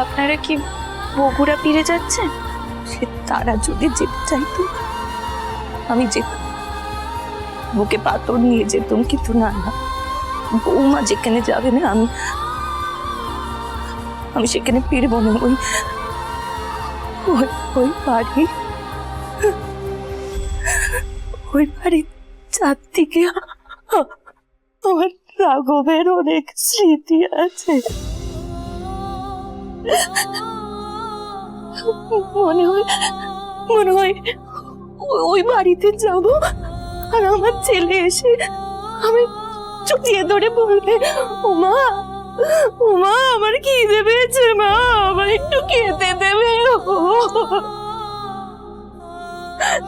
আপনারা কি বগুড়া ফিরে যাচ্ছেন? সে তারা যদি যেতে চাইতো আমি যেতাম, বুকে পাথর নিয়ে যেতাম, কিন্তু না না, বৌমা যেখানে যাবে না আমি আমি সেখানে ফিরবো না। ওই ওই ওই বাড়ি ওই বাড়ির চারদিকে আমার রাঘবের অনেক স্মৃতি আছে। মনে হয় ওই বাড়িতে যাব, আর আমার ছেলে এসে আমি চুটিয়ে ধরে বলবে, ওমা ওমা আমার খিদে পেয়েছে, মা আমার একটু খেতে দেবে।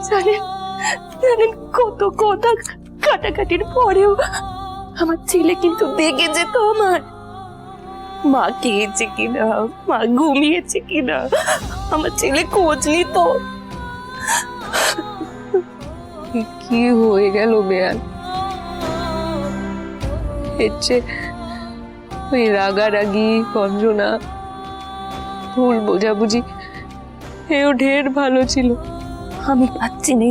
জানেন জানেন কত কথা কাটাকাটির পরেও আমার ছেলে কিন্তু দেখে যেত আমার মা খেয়েছে কিনা, মা ঘুমিয়েছে কিনা, আমার ছেলে খোঁজ নিত। কি হয়ে গেল বেয়ান? ওই রাগারাগি, গঞ্জনা, ভুল বোঝাবুঝি এও ঢের ভালো ছিল। আমি পাচ্ছি না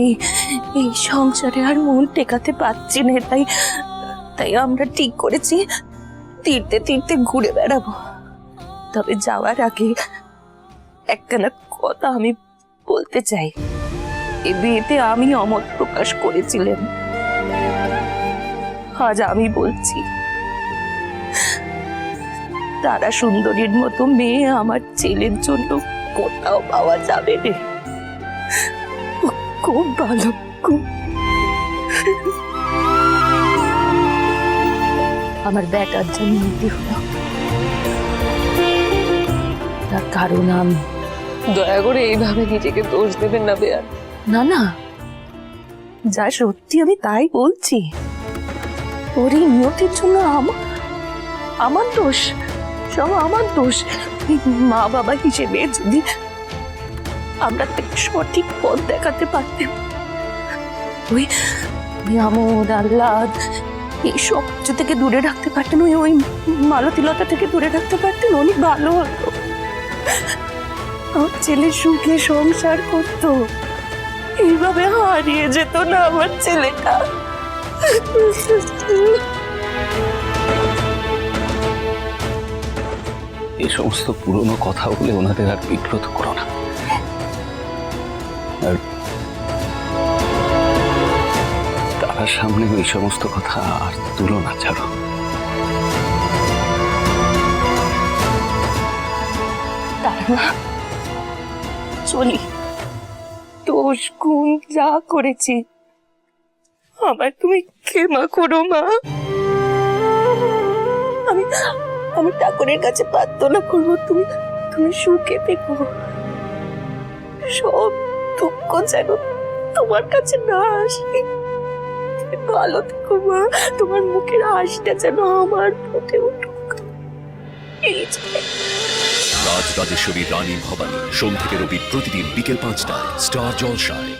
এই সংসারে আর মন টেকাতে পারছি না, তাই তাই আমরা ঠিক করেছি তীর্থে তীর্থে ঘুরে বেড়াবো। তবে যাওয়ার আগে একখানা কথা আমি বলতে চাই। এ বিয়েতে আমি অমত প্রকাশ করেছিলেন, আজ আমি বলছি, তারা সুন্দরীর মতো মেয়ে আমার ছেলের জন্য কোথাও পাওয়া যাবে রে। খুব ভালো, খুব। আমার বেটার জন্য নিতে হলো, তার কারণ আমি। দয়া করে এইভাবে নিজেকে দোষ দেবেন না বেয়ান। না না, যা সত্যি আমি তাই বলছি। ওর এই নিয়তির জন্য আমার দোষ, সব আমার দোষ। মা বাবা হিসেবে যদি আমরা তাকে সঠিক পথ দেখাতে পারতাম, ওই আমোদ আহ্লাদ এইসব কিছু থেকে দূরে রাখতে পারতেন, ওই মালতীলতা থেকে দূরে রাখতে পারতেন, অনেক ভালো হতো। আমার ছেলে সুখে সংসার করতো, এইভাবে হারিয়ে যেত না আমার ছেলেটা। এই সমস্ত পুরনো কথা বলে ওনাদের আর বিব্রত করো না। আর তার সামনে ওই সমস্ত কথা আর তুলো না, ছাড়ো। চলি, দোষ গুণ যা করেছি আমার তুমি ক্ষমা করো মা। আমি আমি ঠাকুরের কাছে প্রার্থনা করবো তুমি তুমি সুখে থেকো, সব দুঃখ যেন তোমার কাছে না আসে। তুমি ভালো থেকো মা, তোমার মুখের হাসিটা যেন আমার ফুটে উঠুক। রাজ রাজেশ্বরী রানী ভবানী, সোম থেকে রবি প্রতিদিন বিকেল 5টায় স্টার জলসায়।